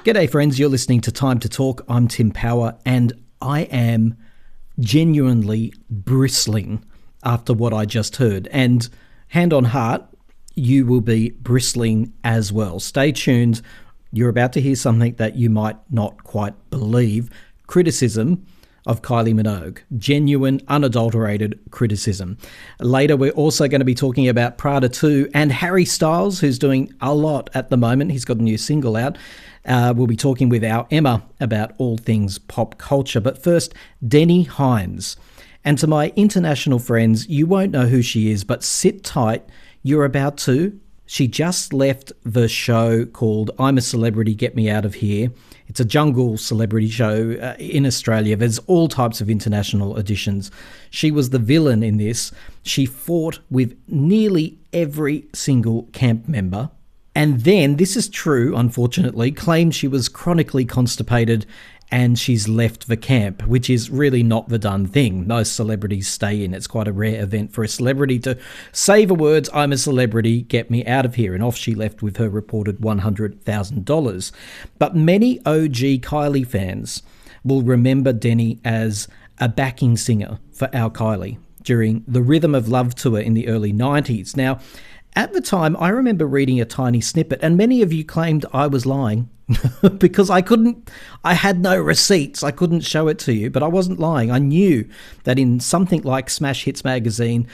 G'day friends, you're listening to Time to Talk. I'm Tim Power and I am genuinely bristling after what I just heard. And hand on heart, you will be bristling as well. Stay tuned. You're about to hear something that you might not quite believe. Criticism of Kylie Minogue. Genuine, unadulterated criticism. Later, we're also going to be talking about Prada 2 and Harry Styles, who's doing a lot at the moment. He's got a new single out. We'll be talking with our Emma about all things pop culture. But first, Deni Hines. And to my international friends, you won't know who she is, but sit tight. You're about to. She just left the show called I'm a Celebrity, Get Me Out of Here. It's a jungle celebrity show in Australia. There's all types of international editions. She was the villain in this. She fought with nearly every single camp member. And then, this is true, unfortunately, claimed she was chronically constipated and she's left the camp, which is really not the done thing. Most celebrities stay in. It's quite a rare event for a celebrity to say the words, I'm a celebrity, get me out of here. And off she left with her reported $100,000. But many OG Kylie fans will remember Deni as a backing singer for our Kylie during the Rhythm of Love tour in the early 90s. Now, at the time, I remember reading a tiny snippet, and many of you claimed I was lying because I had no receipts. I couldn't show it to you, but I wasn't lying. I knew that in something like Smash Hits magazine,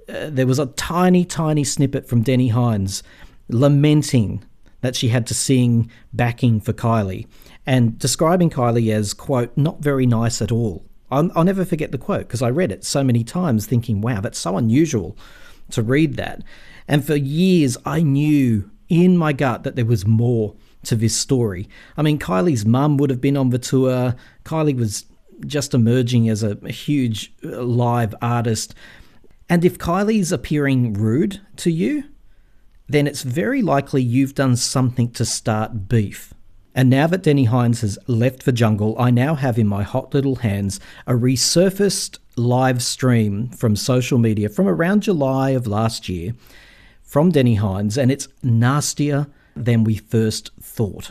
there was a tiny, tiny snippet from Deni Hines lamenting that she had to sing backing for Kylie and describing Kylie as, quote, not very nice at all. I'll never forget the quote because I read it so many times thinking, wow, that's so unusual to read that. And for years, I knew in my gut that there was more to this story. I mean, Kylie's mum would have been on the tour. Kylie was just emerging as a huge live artist. And if Kylie's appearing rude to you, then it's very likely you've done something to start beef. And now that Deni Hines has left the jungle, I now have in my hot little hands a resurfaced live stream from social media from around July of last year from Deni Hines, and it's nastier than we first thought.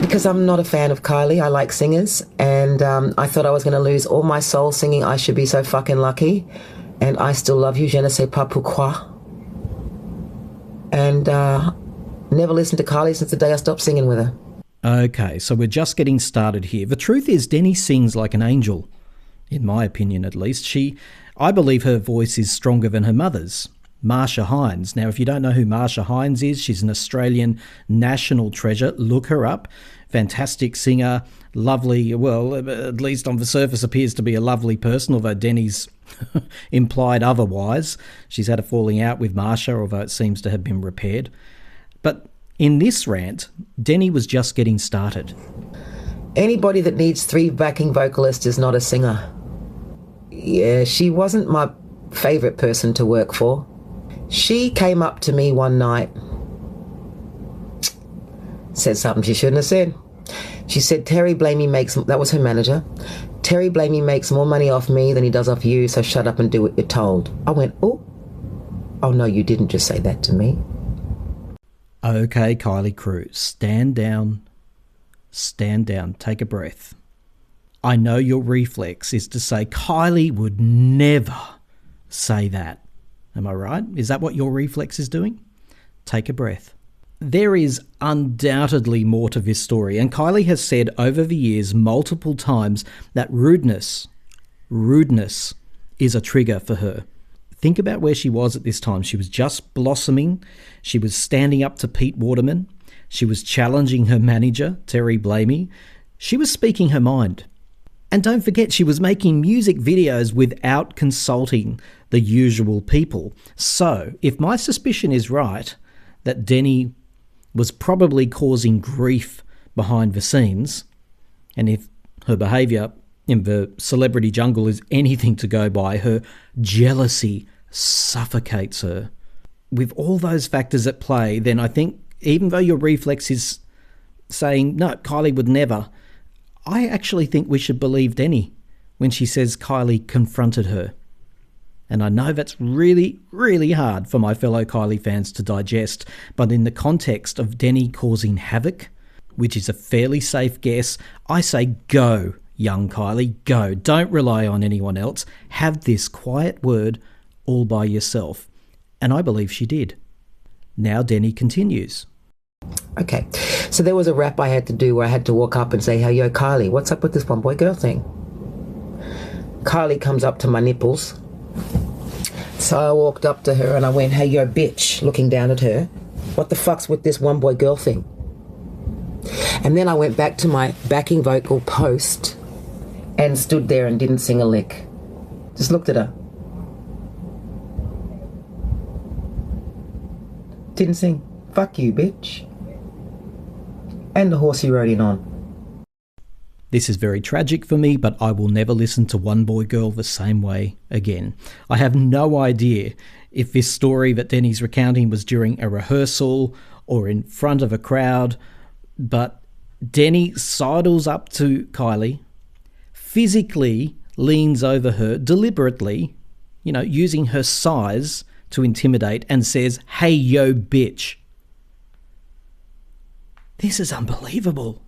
Because I'm not a fan of Kylie, I like singers, and I thought I was going to lose all my soul singing I Should Be So Fucking Lucky, and I Still Love You, Je ne sais pas pourquoi. And never listened to Kylie since the day I stopped singing with her. Okay, so we're just getting started here. The truth is, Deni sings like an angel, in my opinion at least. I believe her voice is stronger than her mother's. Marsha Hines. Now, if you don't know who Marsha Hines is, she's an Australian national treasure. Look her up. Fantastic singer, lovely, well, at least on the surface appears to be a lovely person, although Deni's implied otherwise. She's had a falling out with Marsha, although it seems to have been repaired. But in this rant, Deni was just getting started. Anybody that needs 3 backing vocalists is not a singer. Yeah, she wasn't my favourite person to work for. She came up to me one night, said something she shouldn't have said. She said, Terry Blamey makes, that was her manager, Terry Blamey makes more money off me than he does off you, so shut up and do what you're told. I went, oh no, you didn't just say that to me. Okay, Kylie crew, stand down, take a breath. I know your reflex is to say, Kylie would never say that. Am I right? Is that what your reflex is doing? Take a breath. There is undoubtedly more to this story, and Kylie has said over the years multiple times that rudeness is a trigger for her. Think about where she was at this time. She was just blossoming. She was standing up to Pete Waterman. She was challenging her manager, Terry Blamey. She was speaking her mind. And don't forget, she was making music videos without consulting the usual people. So, if my suspicion is right, that Deni was probably causing grief behind the scenes, and if her behaviour in the celebrity jungle is anything to go by, her jealousy suffocates her. With all those factors at play, then I think, even though your reflex is saying, no, Kylie would never, I actually think we should believe Deni when she says Kylie confronted her. And I know that's really, really hard for my fellow Kylie fans to digest, but in the context of Deni causing havoc, which is a fairly safe guess. I say go, young Kylie, go. Don't rely on anyone else. Have this quiet word all by yourself. And I believe she did. Now Deni continues. Okay, so there was a rap I had to do where I had to walk up and say, hey, yo, Kylie, what's up with this one boy girl thing? Kylie comes up to my nipples. So I walked up to her and I went, hey, yo, bitch, looking down at her. What the fuck's with this one boy girl thing? And then I went back to my backing vocal post and stood there and didn't sing a lick. Just looked at her. Didn't sing. Fuck you, bitch. And the horse he rode in on. This is very tragic for me, but I will never listen to One Boy Girl the same way again. I have no idea if this story that Deni's recounting was during a rehearsal or in front of a crowd, but Deni sidles up to Kylie, physically leans over her deliberately, using her size to intimidate, and says, hey, yo, bitch. This is unbelievable.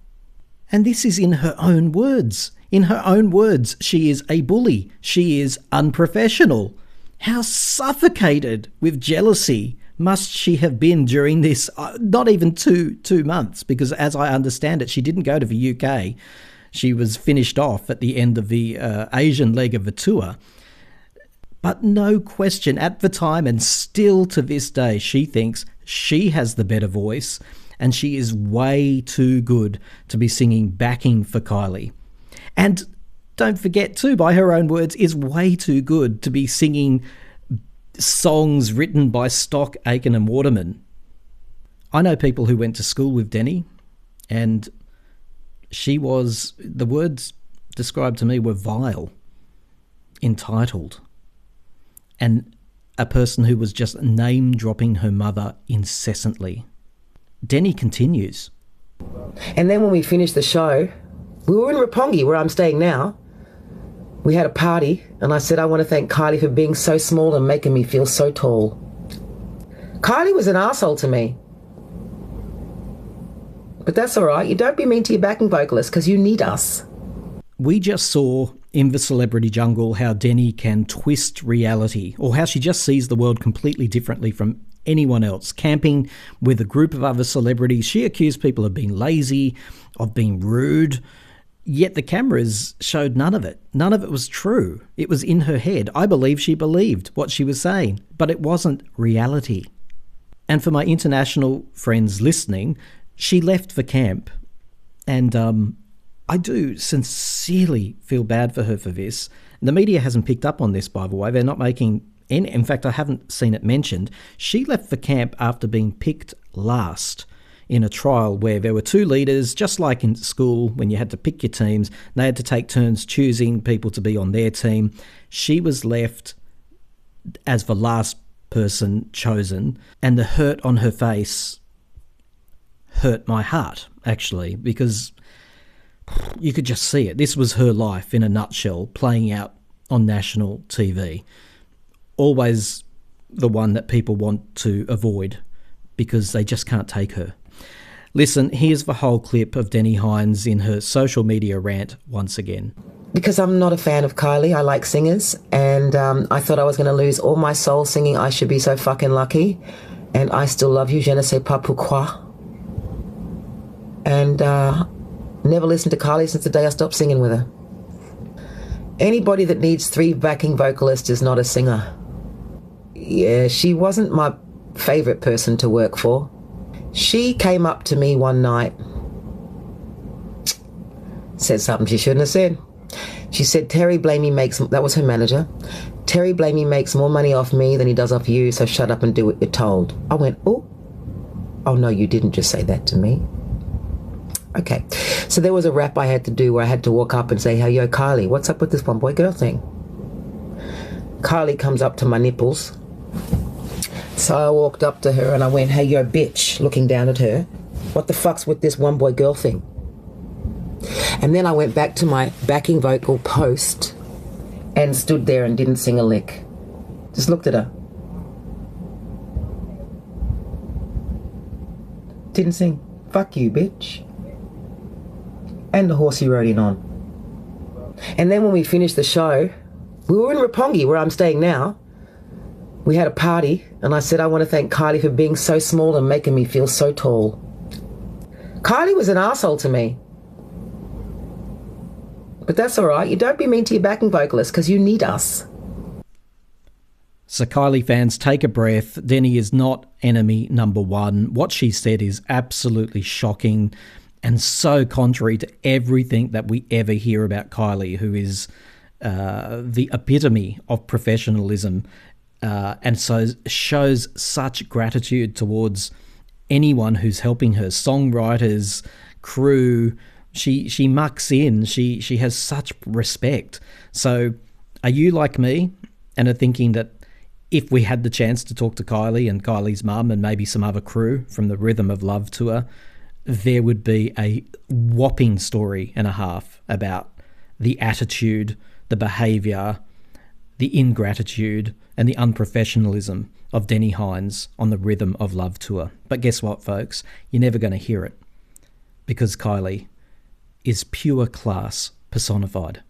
And this is in her own words. In her own words, she is a bully. She is unprofessional. How suffocated with jealousy must she have been during this, not even two months, because as I understand it, she didn't go to the UK. She was finished off at the end of the Asian leg of the tour. But no question, at the time and still to this day, she thinks she has the better voice and she is way too good to be singing backing for Kylie. And don't forget too, by her own words, is way too good to be singing songs written by Stock, Aitken and Waterman. I know people who went to school with Deni, and the words described to me were vile, entitled, and a person who was just name-dropping her mother incessantly. Deni continues. And then when we finished the show, we were in Roppongi, where I'm staying now. We had a party, and I said, I want to thank Kylie for being so small and making me feel so tall. Kylie was an arsehole to me. But that's all right. You don't be mean to your backing vocalist, because you need us. We just saw in the celebrity jungle how Deni can twist reality, or how she just sees the world completely differently from anyone else. Camping with a group of other celebrities, she accused people of being lazy, of being rude, yet the cameras showed none of it. None of it was true. It was in her head. I believe she believed what she was saying, but it wasn't reality. And for my international friends listening, she left the camp, and I do sincerely feel bad for her for this. The media hasn't picked up on this, by the way. They're not making any. In fact, I haven't seen it mentioned. She left the camp after being picked last in a trial where there were two leaders, just like in school when you had to pick your teams. They had to take turns choosing people to be on their team. She was left as the last person chosen, and the hurt on her face hurt my heart, actually, because you could just see it. This was her life in a nutshell, playing out on national TV. Always the one that people want to avoid because they just can't take her. Listen, here's the whole clip of Deni Hines in her social media rant once again. Because I'm not a fan of Kylie, I like singers, and I thought I was going to lose all my soul singing I Should Be So Fucking Lucky, and I Still Love You, Je ne sais pas pourquoi. And never listened to Kylie since the day I stopped singing with her. Anybody that needs 3 backing vocalists is not a singer. Yeah, she wasn't my favourite person to work for. She came up to me one night, said something she shouldn't have said. She said, Terry Blamey makes, that was her manager, Terry Blamey makes more money off me than he does off you, so shut up and do what you're told. I went, oh no, you didn't just say that to me. Okay, so there was a rap I had to do where I had to walk up and say, hey, yo, Kylie, what's up with this one boy girl thing? Kylie comes up to my nipples. So I walked up to her and I went, hey, yo, bitch, looking down at her. What the fuck's with this one boy girl thing? And then I went back to my backing vocal post and stood there and didn't sing a lick. Just looked at her. Didn't sing. Fuck you, bitch. and the horse he rode in on. And then when we finished the show, we were in Roppongi, where I'm staying now. We had a party, and I said, I want to thank Kylie for being so small and making me feel so tall. Kylie was an arsehole to me. But that's all right. You don't be mean to your backing vocalist, because you need us. So Kylie fans, take a breath. Deni is not enemy number one. What she said is absolutely shocking and so contrary to everything that we ever hear about Kylie, who is the epitome of professionalism, and so shows such gratitude towards anyone who's helping her, songwriters, crew. She mucks in. She has such respect. So are you like me and are thinking that if we had the chance to talk to Kylie and Kylie's mum and maybe some other crew from the Rhythm of Love tour, there would be a whopping story and a half about the attitude, the behaviour, the ingratitude and the unprofessionalism of Deni Hines on the Rhythm of Love tour. But guess what, folks? You're never going to hear it, because Kylie is pure class personified.